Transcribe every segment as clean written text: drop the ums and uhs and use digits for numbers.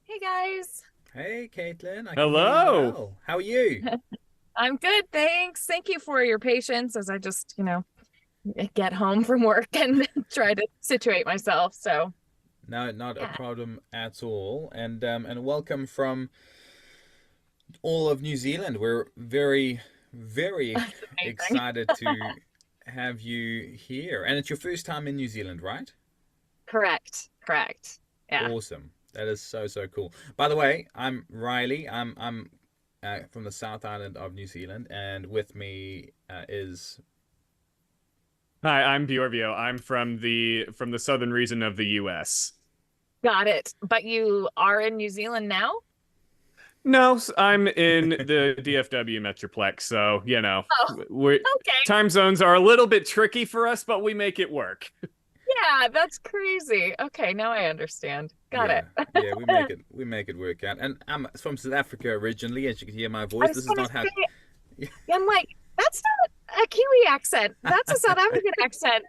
Hey guys. Hey, Caitlin, I can hear you Hello. well. How are you? I'm good, thanks. Thank you for your patience as I just, get home from work and try to situate myself. So, No, not a yeah, problem at all. And welcome from all of New Zealand. We're very that's amazing. excited to have you here. And it's your first time in New Zealand, right? Correct. Correct. Yeah. Awesome. That is so cool. By the way, I'm Reilly. I'm from the South Island of New Zealand, and with me is Hi, I'm Bjorvio. I'm from the southern region of the US. Got it. But you are in New Zealand now? No, I'm in the DFW Metroplex, so Oh, we okay. time zones are a little bit tricky for us, but we make it work. Yeah, that's crazy. Okay, now I understand. Got yeah, it. yeah, we make it work out. And I'm from South Africa originally, as you can hear my I voice. was This is gonna not how. say, I'm like, that's not a Kiwi accent. That's a South African accent.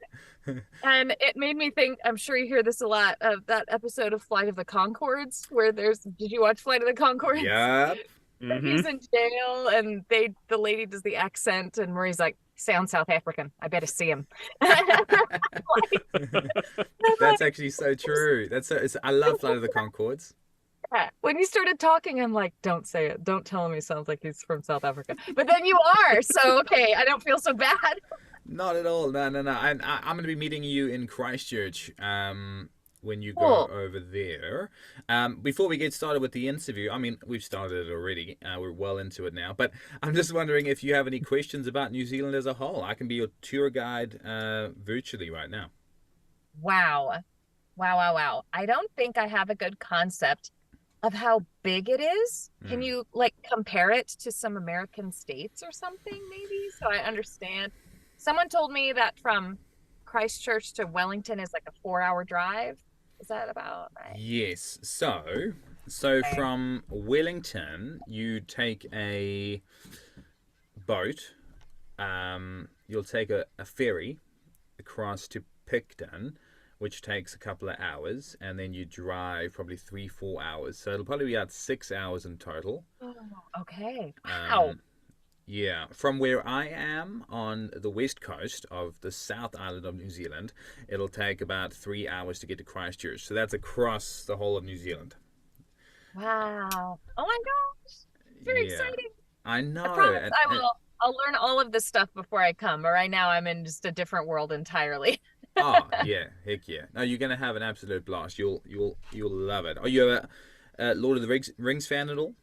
And it made me think, I'm sure you hear this a lot, of that episode of Flight of the Conchords where did you watch Flight of the Conchords? Yep. He's Hmm. in jail and the lady does the accent and Murray's like, sounds South African. I better see him. Like, I'm That's like, actually so true. I love Flight of the Concords. when you started talking, I'm like, don't say it. Don't tell him he sounds like he's from South Africa. But then you are. So, okay, I don't feel so bad. Not at all. No, no, no. I'm going to be meeting you in Christchurch. When you go Cool. over there. Before we get started with the interview, I mean, we've started it already. We're well into it now. But I'm just wondering if you have any questions about New Zealand as a whole. I can be your tour guide virtually right now. Wow. Wow, wow, wow. I don't think I have a good concept of how big it is. Can Hmm. you like compare it to some American states or something, maybe? So I understand. Someone told me that from Christchurch to Wellington is like a 4 hour drive. Is that about right? Yes. So Okay. from Wellington, you take a boat. You'll take a ferry across to Picton, which takes a couple of hours, and then you drive probably 3 4 hours. So it'll probably be about 6 hours in total. Oh, okay. Wow. Um, yeah, from where I am on the west coast of the South Island of New Zealand, it'll take about 3 hours to get to Christchurch. So that's across the whole of New Zealand. Wow. Oh my gosh. Very Yeah, exciting. I I know. promise I'll learn all of this stuff before I come. But right now I'm in just a different world entirely. Oh yeah, heck yeah! No, you're gonna have an absolute blast. You'll love it. Are you a Lord of the Rings fan at all?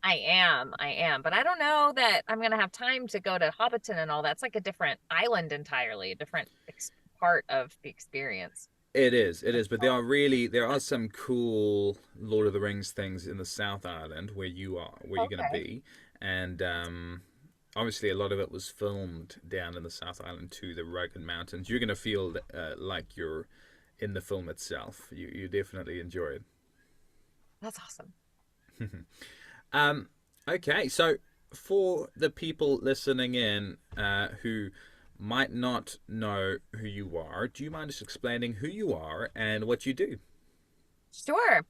I am, but I don't know that I'm gonna have time to go to Hobbiton and all that. It's like a different island entirely, a different part of the experience. It is, but there are some cool Lord of the Rings things in the South Island where you're gonna Okay. be, and obviously a lot of it was filmed down in the South Island too, the rugged mountains. You're gonna feel like you're in the film itself. You definitely enjoy That's awesome. it. um, okay, so for the people listening in who might not know who you are, do you mind just explaining who you are and what you do? Sure.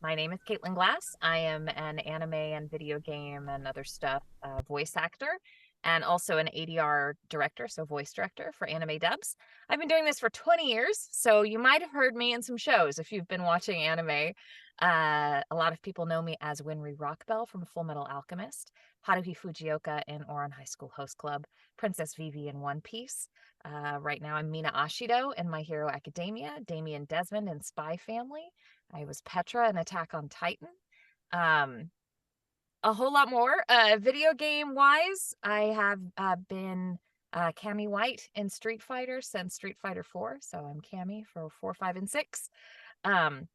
My name is Caitlin Glass. I am an anime and video game and other stuff voice actor and also an ADR director, so voice director for anime dubs. I've been doing this for 20 years, so you might have heard me in some shows if you've been watching anime. A lot of people know me as Winry Rockbell from Full Metal Alchemist, Haruhi Fujioka in Ouran High School Host Club, Princess Vivi in One Piece. Right now, I'm Mina Ashido in My Hero Academia, Damien Desmond in Spy Family. I was Petra in Attack on Titan. Um, a whole lot more. Video game wise, I have been Cammy White in Street Fighter since Street Fighter 4. So I'm Cammy for 4, 5, and 6. Um,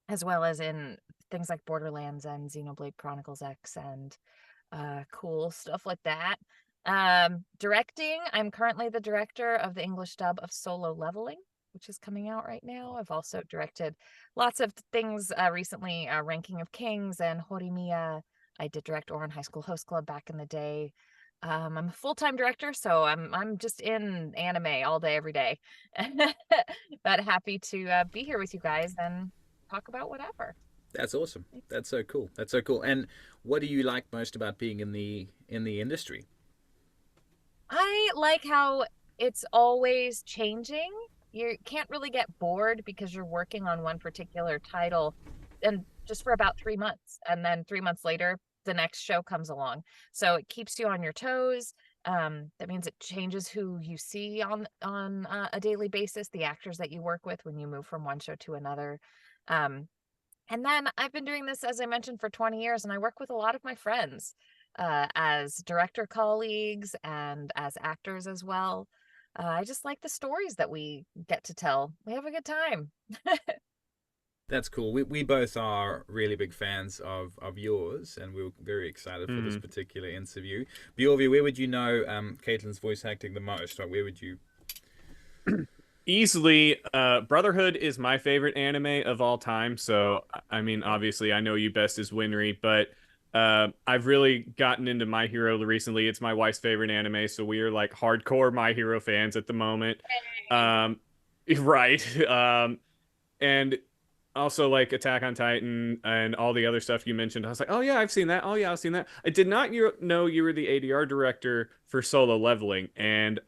as well as in things like Borderlands and Xenoblade Chronicles X and cool stuff like that. Directing, I'm currently the director of the English dub of Solo Leveling, which is coming out right now. I've also directed lots of things recently, Ranking of Kings and Horimiya. I did direct Ouran High School Host Club back in the day. I'm a full-time director, so I'm just in anime all day, every day. But happy to be here with you guys and talk about whatever. That's awesome. That's so cool. That's so cool. And what do you like most about being in the industry? I like how it's always changing. You can't really get bored because you're working on one particular title and just for about 3 months. And then 3 months later, the next show comes along. So it keeps you on your toes. That means it changes who you see on a daily basis, the actors that you work with when you move from one show to another. Um, and then I've been doing this, as I mentioned, for 20 years, and I work with a lot of my friends as director colleagues and as actors as well. I just like the stories that we get to tell. We have a good time. That's cool. We both are really big fans of yours, and we were very excited for this Mm. particular interview. Bjorvio, where would you know Caitlin's voice acting the most? Like, where would you? Easily, Brotherhood is my favorite anime of all time. So, I mean, obviously, I know you best as Winry, but I've really gotten into My Hero recently. It's my wife's favorite anime, so we are like hardcore My Hero fans at the moment. Um, right. And also like Attack on Titan and all the other stuff you mentioned. I was like, oh yeah, I've seen that. Oh yeah, I've seen that. I did not know you were the ADR director for Solo Leveling, and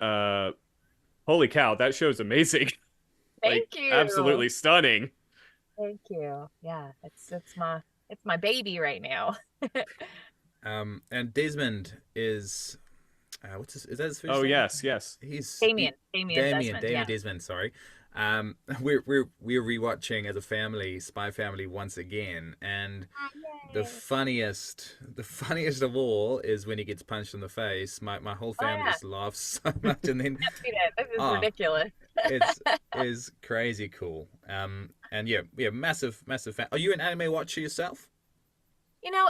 holy cow, that show's amazing. Like Thank you. absolutely stunning. Thank you. Yeah, it's my baby right now. And Desmond is what's his? Is that his first Oh name? yes, yes. Damien Desmond. Damien Yeah. Desmond. Sorry. We're rewatching as a family, Spy Family once again, and Yay. the funniest of all is when he gets punched in the face. My whole Oh family yeah. just laughs so much, and then I've seen it. This is ah, ridiculous. it's is crazy cool. And yeah, massive fan. Are you an anime watcher yourself?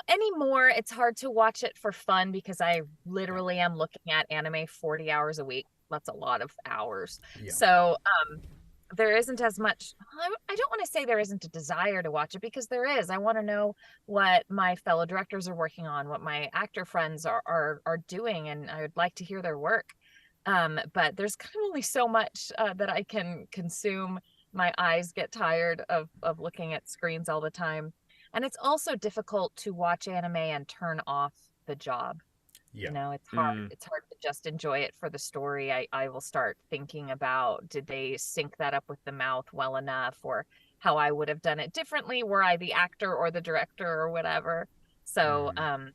Anymore, it's hard to watch it for fun because I Yeah, literally am looking at anime 40 hours a week. That's a lot of hours. yeah. So, there isn't as much, I don't want to say there isn't a desire to watch it because there is. I want to know what my fellow directors are working on, what my actor friends are doing, and I would like to hear their work. But there's kind of only so much that I can consume. My eyes get tired of looking at screens all the time. And it's also difficult to watch anime and turn off the job. Yeah. It's hard. Mm. It's hard to just enjoy it for the story. I will start thinking about, did they sync that up with the mouth well enough, or how I would have done it differently were I the actor or the director or whatever. So, Mm.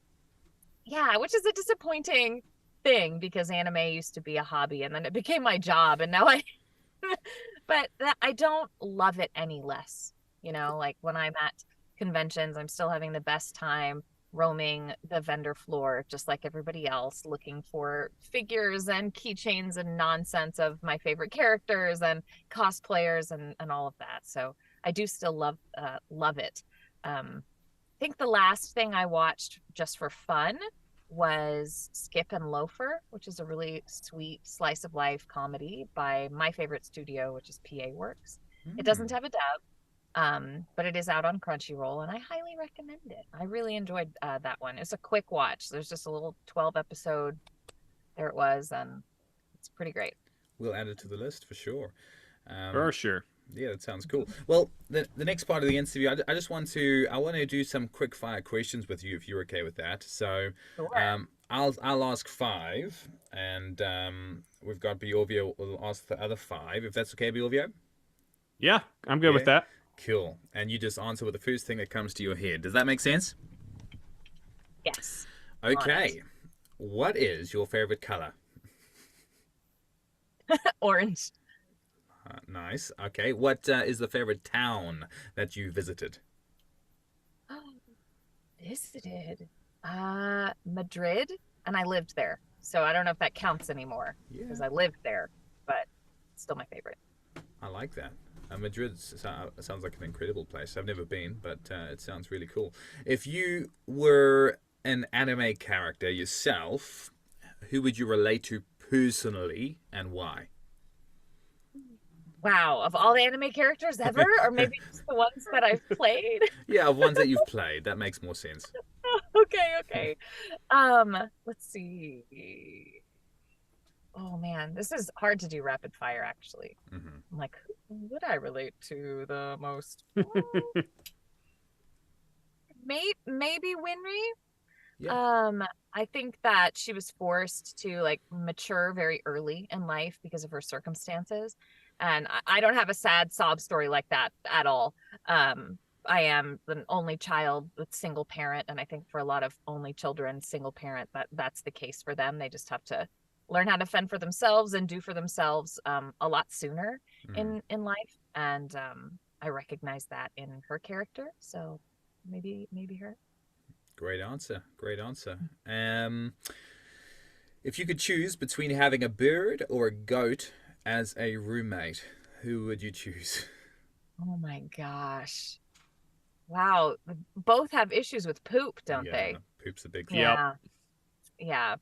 yeah, which is a disappointing thing because anime used to be a hobby and then it became my job and now but I don't love it any less. Like when I'm at conventions, I'm still having the best time roaming the vendor floor, just like everybody else, looking for figures and keychains and nonsense of my favorite characters and cosplayers and all of that. So I do still love it. I think the last thing I watched just for fun was Skip and Loafer, which is a really sweet slice of life comedy by my favorite studio, which is PA Works. It doesn't Mm. have a dub, but it is out on Crunchyroll, and I highly recommend it. I really enjoyed that one. It's a quick watch. There's just a little 12 episode. There it was, and it's pretty great. We'll add it to the list for sure. For Um, sure. yeah, that sounds cool. Well, the next part of the interview, I just want to do some quick fire questions with you if you're okay with that. So, Sure. I'll ask five, and we've got Bjorvio will ask the other five if that's okay, Bjorvio. Yeah, I'm good with Yeah, that. cool. And you just answer with the first thing that comes to your head. Does that make sense? Yes. On it. Okay. What is your favorite color? Orange. Nice. Okay. What is the favorite town that you visited? Visited Madrid, and I lived there. So I don't know if that counts anymore Yeah, because I lived there, but it's still my favorite. I like that. Madrid sounds like an incredible place. I've never been, but it sounds really cool. If you were an anime character yourself, who would you relate to personally and why? Wow, of all the anime characters ever, or maybe just the ones that I've played. Yeah, of ones that you've played. That makes more sense. Okay, okay. Let's see. Oh man, this is hard to do rapid fire actually. Hmm. I'm like, who would I relate to the most? maybe Winry. Yeah. I think that she was forced to like mature very early in life because of her circumstances. And I don't have a sad sob story like that at all. I am an only child with single parent, and I think for a lot of only children, single parent, that's the case for them. They just have to learn how to fend for themselves and do for themselves a lot sooner in life. And I recognize that in her character. So maybe her. Great answer. Great answer. If you could choose between having a bird or a goat as a roommate, who would you choose? Oh my gosh. Wow. Both have issues with poop, don't Yeah, they? poop's a big thing. Yep. Yeah. Yeah.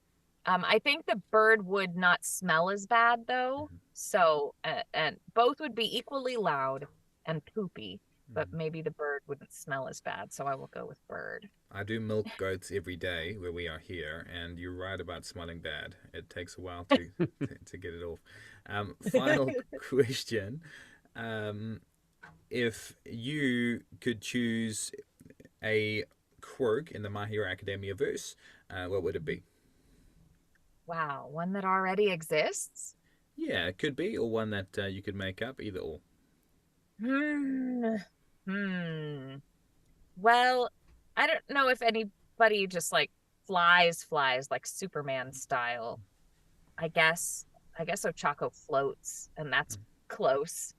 I think the bird would not smell as bad though. So, and both would be equally loud and poopy, but maybe the bird wouldn't smell as bad. So I will go with bird. I do milk goats every day where we are here, and you're right about smelling bad. It takes a while to get it off. Final question: if you could choose a quirk in the My Hero Academia verse, what would it be? Wow. One that already exists? Yeah, it could be, or one that you could make up, either or. Hmm. Hmm. Well, I don't know if anybody just like flies like Superman style. I guess I guess Ochako floats, and that's close.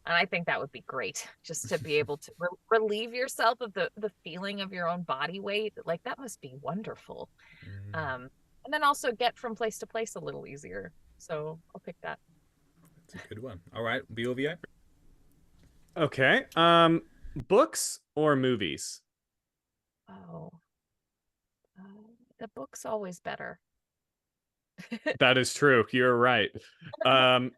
And I think that would be great just to be able to relieve yourself of the feeling of your own body weight. Like that must be wonderful. And then also get from place to place a little easier. So I'll pick that. That's a good one. All right, Bjorvio. Okay. Books or movies? Oh, uh, the book's always better. That is true. You're right. Um,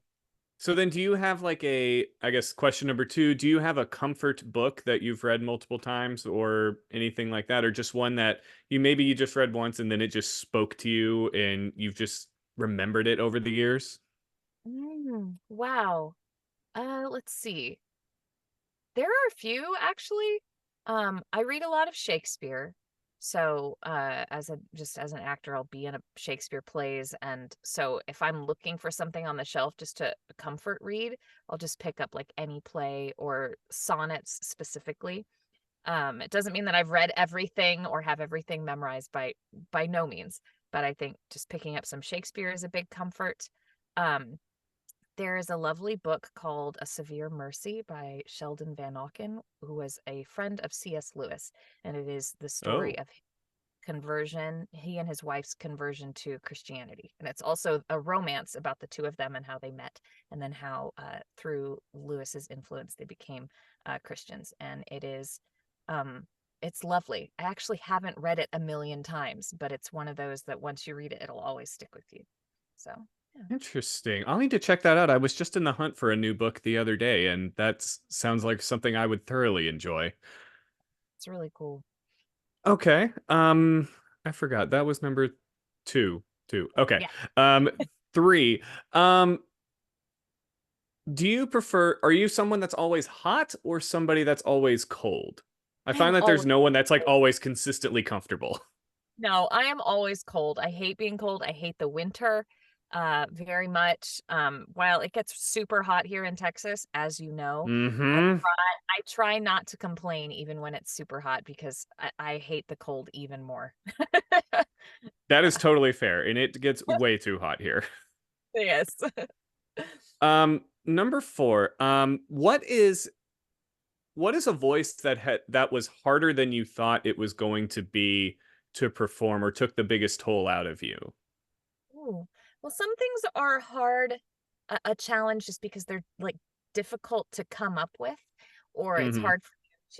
so then do you have like I guess question number two, do you have a comfort book that you've read multiple times or anything like that? Or just one that maybe you just read once and then it just spoke to you and you've just remembered it over the years? Wow. Let's see. There are a few actually. I read a lot of Shakespeare. So, just as an actor, I'll be in a Shakespeare plays, and so if I'm looking for something on the shelf just to comfort read, I'll just pick up like any play or sonnets specifically. It doesn't mean that I've read everything or have everything memorized by no means, but I think just picking up some Shakespeare is a big comfort. Um, there is a lovely book called A Severe Mercy by Sheldon Van Auken, who was a friend of C.S. Lewis. And it is the story Oh. of conversion, he and his wife's conversion to Christianity. And it's also a romance about the two of them and how they met, and then how through Lewis's influence they became Christians. And it's lovely. I actually haven't read it a million times, but it's one of those that once you read it, it'll always stick with you. So yeah. Interesting. I'll need to check that out. I was just in the hunt for a new book the other day, and that sounds like something I would thoroughly enjoy. It's really cool. Okay. I forgot. That was number two. Two. Okay. Yeah. Um, three. Are you someone that's always hot or somebody that's always cold? I I am find that there's always no one that's like cold. always consistently comfortable. No, I am always cold. I hate being cold. I hate the winter very much. While it gets super hot here in Texas, as you know, Mm-hmm. I try not to complain even when it's super hot because I hate the cold even more. That is totally fair, and it gets way too hot here. Yes. Number four. What is a voice that was harder than you thought it was going to be to perform or took the biggest toll out of you? Ooh. Well, some things are hard, a challenge just because they're like difficult to come up with, or it's Mm-hmm. hard for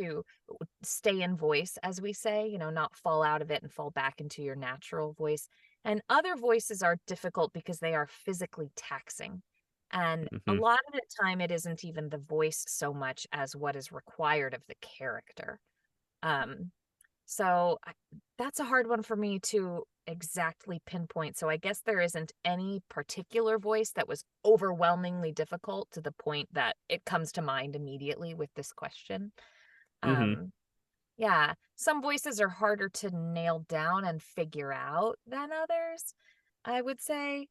you to stay in voice, as we say, not fall out of it and fall back into your natural voice. And other voices are difficult because they are physically taxing. And a Mm-hmm. lot of the time, it isn't even the voice so much as what is required of the character. Um, so that's a hard one for me to exactly pinpoint. So I guess there isn't any particular voice that was overwhelmingly difficult to the point that it comes to mind immediately with this question. Mm-hmm. Um, Yeah, some voices are harder to nail down and figure out than others, I would say.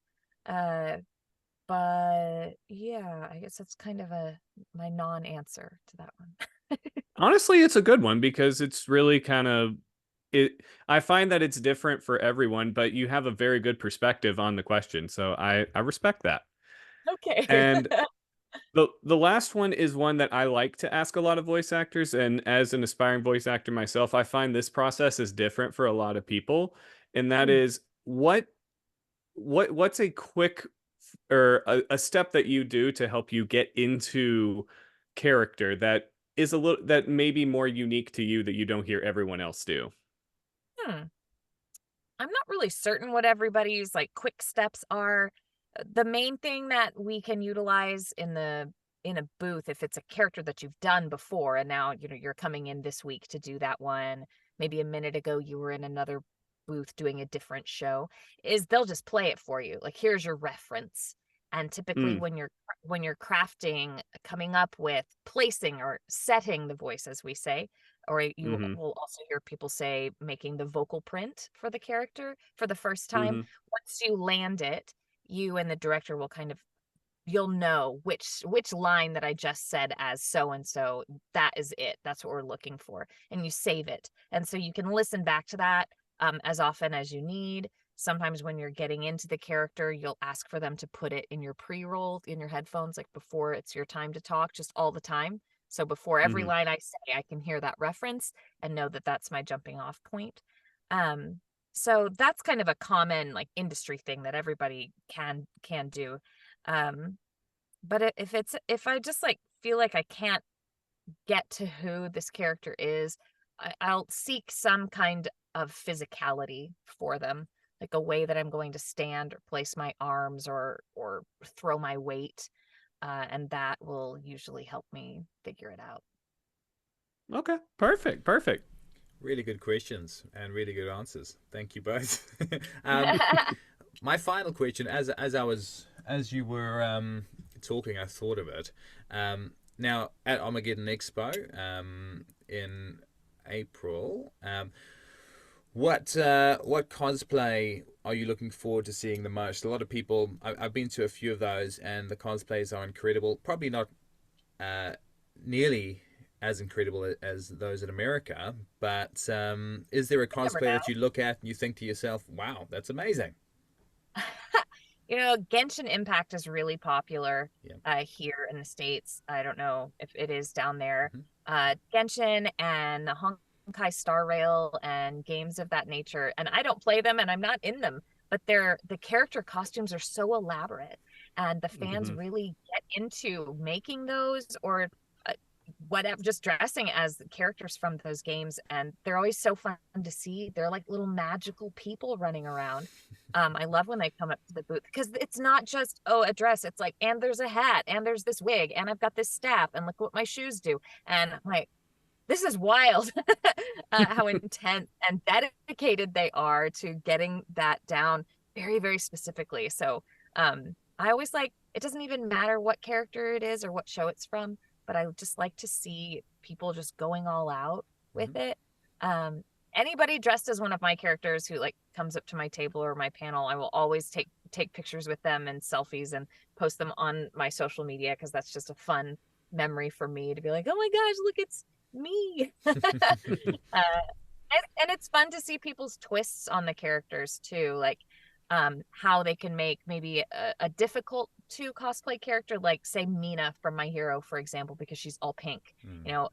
Uh, but yeah, I guess that's kind of a my non-answer to that one. Honestly, it's a good one because it's really kind of it. I find that it's different for everyone, but you have a very good perspective on the question, so I respect that. Okay. And the last one is one that I like to ask a lot of voice actors, and as an aspiring voice actor myself, I find this process is different for a lot of people, and that Mm, is what's a quick or a step that you do to help you get into character that is a little that may be more unique to you that you don't hear everyone else do. hmm. I'm not really certain what everybody's like quick steps are. The main thing that we can utilize in a booth, if it's a character that you've done before and now you're coming in this week to do that one, maybe a minute ago you were in another booth doing a different show, is they'll just play it for you. Like, here's your reference. And typically Mm, when you're crafting, coming up with placing or setting the voice, as we say, or you mm-hmm, will also hear people say making the vocal print for the character for the first time. mm-hmm, Once you land it, you and the director will kind of, you'll know which line that I just said as so and so, that is it, that's what we're looking for, and you save it, and so you can listen back to that as often as you need. Sometimes when you're getting into the character, you'll ask for them to put it in your pre-roll in your headphones, like before it's your time to talk, just all the time. So before every mm-hmm. line I say, I can hear that reference and know that that's my jumping off point. um so that's kind of a common like industry thing that everybody can do. um but if I just like feel like I can't get to who this character is, I'll seek some kind of physicality for them, like a way that I'm going to stand or place my arms or throw my weight, and that will usually help me figure it out. Okay, perfect, perfect. Really good questions and really good answers. Thank you both. My final question, as you were talking, I thought of it. Now at Armageddon Expo in April, what cosplay are you looking forward to seeing the most? A lot of people, I've been to a few of those, and the cosplays are incredible. Probably not uh, nearly as incredible as those in America, but is there a You never cosplay that know. you look at and you think to yourself, "Wow, that's amazing"? Genshin Impact is really popular Yeah. here in the States. I don't know if it is down there. Mm-hmm. Genshin and the Honkai Star Rail and games of that nature. And I don't play them and I'm not in them, but the character costumes are so elaborate and the fans Mm-hmm. really get into making those or uh, whatever, just dressing as characters from those games. And they're always so fun to see. They're like little magical people running around. I love when they come up to the booth because it's not just, oh, a dress. It's like, and there's a hat, and there's this wig, and I've got this staff, and look what my shoes do. And I'm like, this is wild how intense and dedicated they are to getting that down very, very specifically. So I always like, it doesn't even matter what character it is or what show it's from, but I just like to see people just going all out Mm-hmm. with it. Um, Anybody dressed as one of my characters who like comes up to my table or my panel, I will always take pictures with them and selfies and post them on my social media because that's just a fun memory for me to be like, oh my gosh, look, it's me. And it's fun to see people's twists on the characters too, like how they can make maybe a difficult to cosplay character, like say Mina from My Hero, for example, because she's all pink. Mm. You know,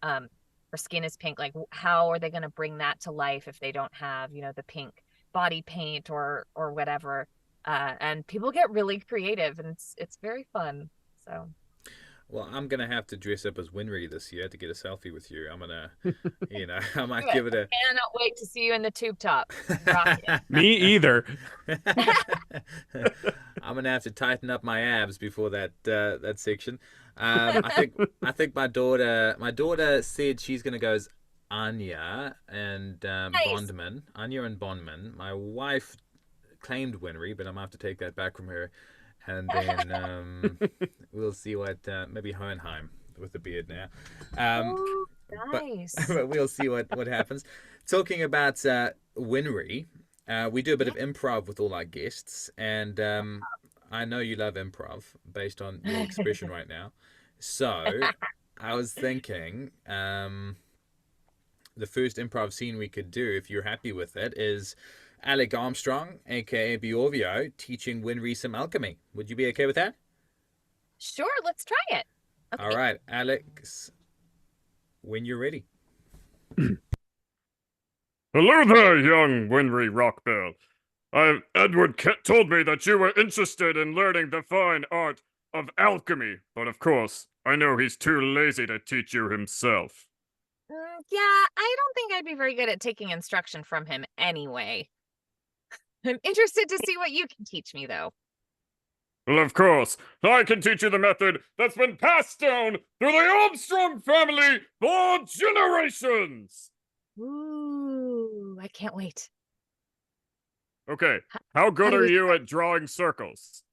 her skin is pink. Like, how are they going to bring that to life if they don't have, the pink body paint or whatever? And people get really creative, and it's very fun. So Well, I'm gonna have to dress up as Winry this year to get a selfie with you. I'm gonna, I do might it. give it a. I cannot wait to see you in the tube top. Rock it. Me either. I'm gonna have to tighten up my abs before that section. I think my daughter said she's gonna go as Anya and Nice. Bondman. My wife claimed Winry, but I'm gonna have to take that back from her, and then we'll see what maybe Hohenheim with the beard now. Um, Ooh. but Nice. we'll see what happens. Talking about Winry, we do a bit of improv with all our guests, and I know you love improv based on your expression right now. So I was thinking, the first improv scene we could do, if you're happy with it, is Alec Armstrong, aka Bjorvio, teaching Winry some alchemy. Would you be okay with that? Sure, let's try it. Okay. All right, Alex, when you're ready. Hello there, young Winry Rockbell. Edward told me that you were interested in learning the fine art of alchemy, but of course, I know he's too lazy to teach you himself. Yeah, I don't think I'd be very good at taking instruction from him anyway. I'm interested to see what you can teach me, though. Well, of course, I can teach you the method that's been passed down through the Armstrong family for generations! Ooh, I can't wait. Okay, how good do are we you at drawing circles?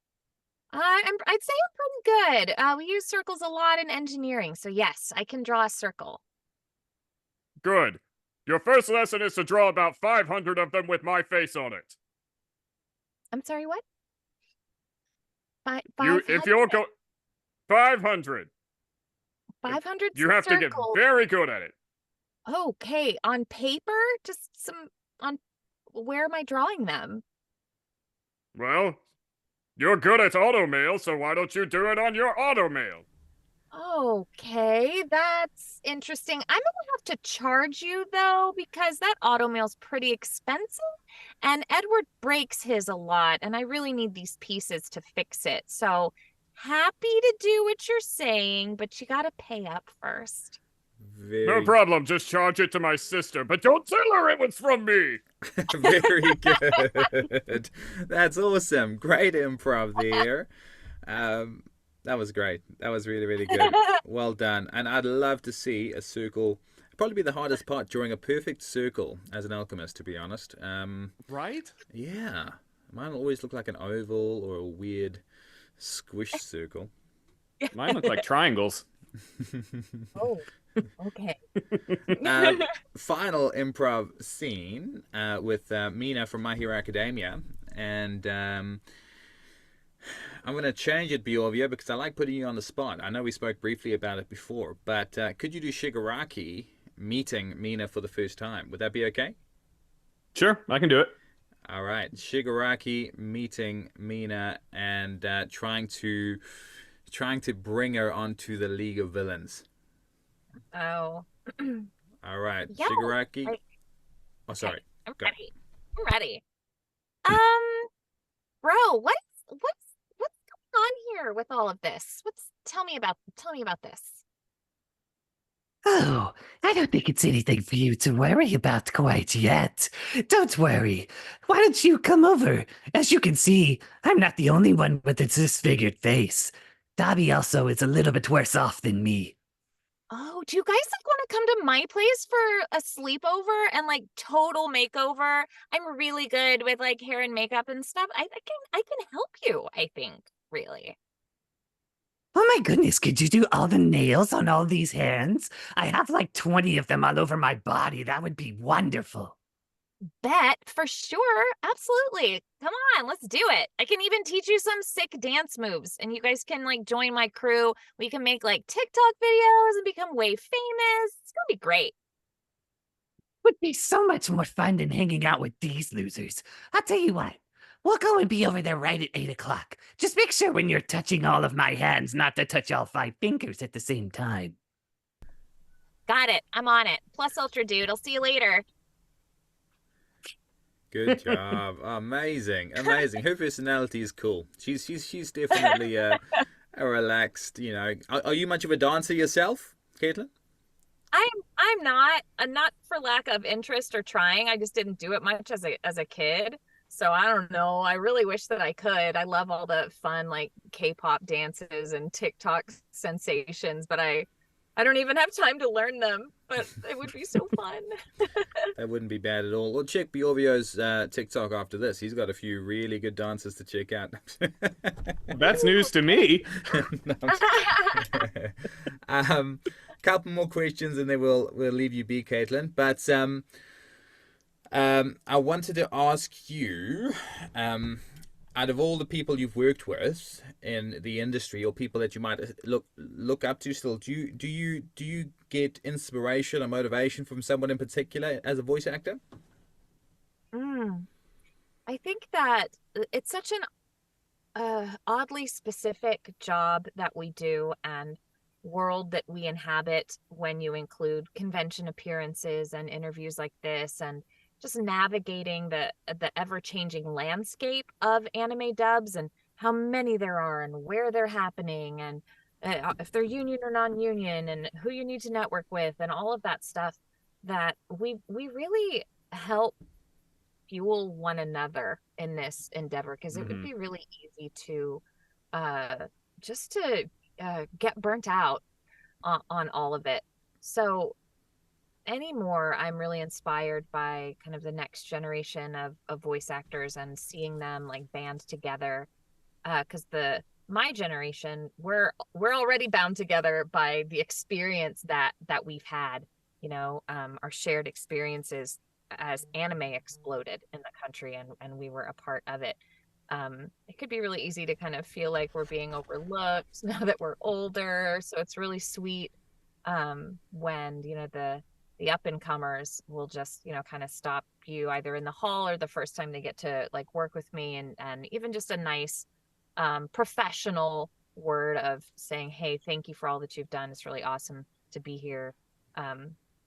I'd say I'm pretty good. We use circles a lot in engineering, so yes, I can draw a circle. Good. Your first lesson is to draw about 500 of them with my face on it. I'm sorry, what? If you'll go 500. 500 You have to get very good at it. Okay, on paper? Just where am I drawing them? Well, you're good at automail, so why don't you do it on your automail? Okay, that's interesting. I'm gonna have to charge you though, because that automail's pretty expensive, and Edward breaks his a lot, and I really need these pieces to fix it. So happy to do what you're saying, but you gotta pay up first. No problem, just charge it to my sister, but don't tell her it was from me! Very good. That's awesome. Great improv there. That was great. That was really, really good. Well done. And I'd love to see a circle. It'd probably be the hardest part, drawing a perfect circle as an alchemist, to be honest. Right? Yeah. Mine will always look like an oval or a weird squished circle. Mine look like triangles. Oh, okay. Final improv scene with Mina from My Hero Academia. And I'm going to change it, Bjorvio, because I like putting you on the spot. I know we spoke briefly about it before, but could you do Shigaraki meeting Mina for the first time? Would that be okay? Sure, I can do it. All right. Shigaraki meeting Mina and trying to bring her onto the League of Villains. Oh. All right. Yeah, Shigaraki. Oh, sorry. I'm Go. ready. I'm ready. Bro, what's going on here with all of this? Tell me about this. Oh, I don't think it's anything for you to worry about quite yet. Don't worry. Why don't you come over? As you can see, I'm not the only one with a disfigured face. Dobby also is a little bit worse off than me. Oh, do you guys want to come to my place for a sleepover and total makeover? I'm really good with hair and makeup and stuff. I can help you, I think, really. Oh my goodness, could you do all the nails on all these hands? I have 20 of them all over my body. That would be wonderful. Bet, for sure. Absolutely. Come on, let's do it. I can even teach you some sick dance moves, and you guys can join my crew. We can make TikTok videos and become way famous. It's gonna be great. Would be so much more fun than hanging out with these losers. I'll tell you what. We'll go and be over there right at 8 o'clock. Just make sure when you're touching all of my hands not to touch all 5 fingers at the same time. Got it. I'm on it. Plus Ultra Dude. I'll see you later. Good job. Amazing. Her personality is cool. She's definitely a relaxed, Are you much of a dancer yourself, Caitlin? I'm not. Not for lack of interest or trying. I just didn't do it much as a kid. So I don't know. I really wish that I could. I love all the fun K-pop dances and TikTok sensations, but I don't even have time to learn them. But it would be so fun. That wouldn't be bad at all. Well, check Bjorvio's TikTok after this. He's got a few really good dances to check out. That's news to me. No, couple more questions, and then we'll leave you be, Caitlin. But I wanted to ask you, out of all the people you've worked with in the industry, or people that you might look up to still, do you get inspiration or motivation from someone in particular as a voice actor? I think that it's such an oddly specific job that we do, and world that we inhabit when you include convention appearances and interviews like this, and just navigating the ever-changing landscape of anime dubs and how many there are and where they're happening, and if they're union or non-union, and who you need to network with, and all of that stuff, that we really help fuel one another in this endeavor, because it would be really easy to just to get burnt out on all of it. So anymore, I'm really inspired by kind of the next generation of voice actors, and seeing them like band together, because my generation, we're already bound together by the experience that we've had, our shared experiences as anime exploded in the country, and we were a part of it. It could be really easy to kind of feel like we're being overlooked now that we're older. So it's really sweet when, the up and comers will just, kind of stop you either in the hall or the first time they get to like work with me, and even just a nice professional word of saying, hey, thank you for all that you've done. It's really awesome to be here.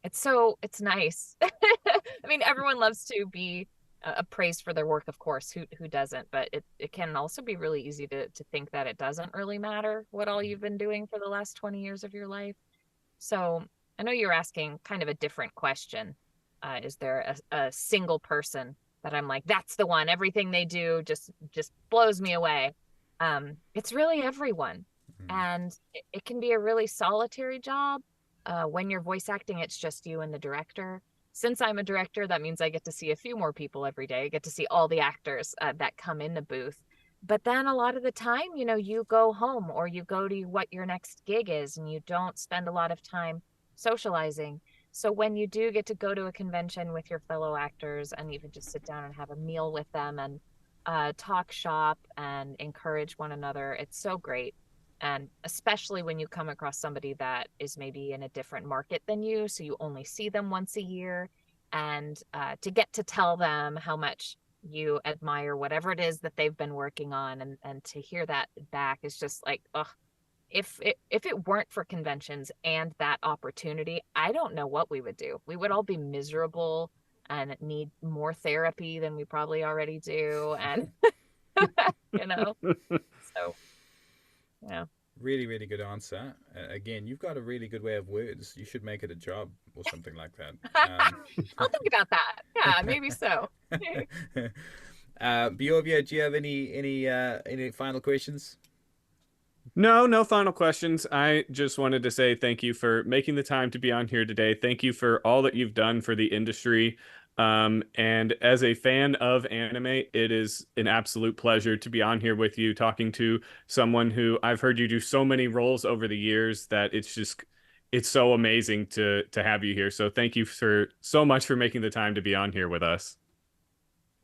It's nice. I mean, everyone loves to be praised for their work, of course. Who doesn't? But it can also be really easy to think that it doesn't really matter what all you've been doing for the last 20 years of your life. So I know you're asking kind of a different question. Is there a single person that I'm like, that's the one, everything they do just blows me away? It's really everyone. And it can be a really solitary job. When you're voice acting, it's just you and the director. Since I'm a director, that means I get to see a few more people every day. I get to see all the actors that come in the booth. But then a lot of the time, you go home, or you go to what your next gig is, and you don't spend a lot of time socializing. So when you do get to go to a convention with your fellow actors, and even just sit down and have a meal with them, and talk shop and encourage one another, it's so great. And especially when you come across somebody that is maybe in a different market than you, so you only see them once a year, and to get to tell them how much you admire whatever it is that they've been working on, and to hear that back is just like, ugh. If it weren't for conventions and that opportunity, I don't know what we would do. We would all be miserable and need more therapy than we probably already do, and so. Yeah. Really, really good answer. Again, you've got a really good way of words. You should make it a job or something like that. I'll think about that. Yeah, maybe so. Bjorvio, do you have any final questions? No final questions. I just wanted to say thank you for making the time to be on here today. Thank you for all that you've done for the industry. And as a fan of anime, it is an absolute pleasure to be on here with you, talking to someone who I've heard you do so many roles over the years that it's so amazing to have you here. So thank you so much for making the time to be on here with us.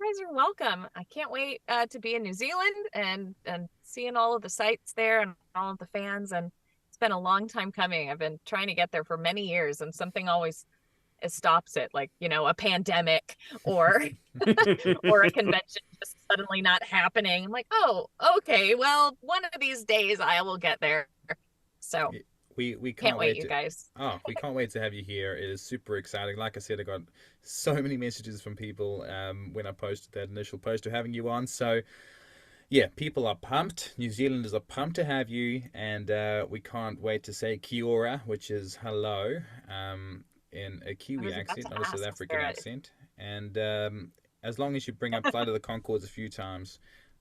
You guys are welcome. I can't wait to be in New Zealand and seeing all of the sights there and all of the fans. And it's been a long time coming. I've been trying to get there for many years, and something always stops it, like a pandemic or or a convention just suddenly not happening. I'm like, oh, okay, well, one of these days I will get there. So we can't wait, you guys. Oh, we can't wait to have you here. It is super exciting. Like I said, I got so many messages from people when I posted that initial post of having you on. So yeah, people are pumped. New Zealanders are pumped to have you, and we can't wait to say kia ora, which is hello, in a Kiwi accent, not a South African accent. And as long as you bring up Flight of the Conchords a few times,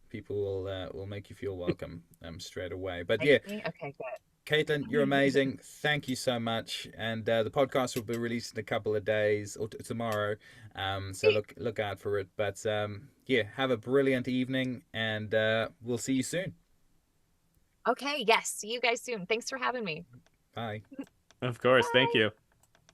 people will make you feel welcome straight away. But yeah, okay, good. Caitlin, you're amazing. Thank you so much. And the podcast will be released in a couple of days, or tomorrow. So look out for it. But yeah, have a brilliant evening, and we'll see you soon. Okay, yes. See you guys soon. Thanks for having me. Bye. Of course. Thank you.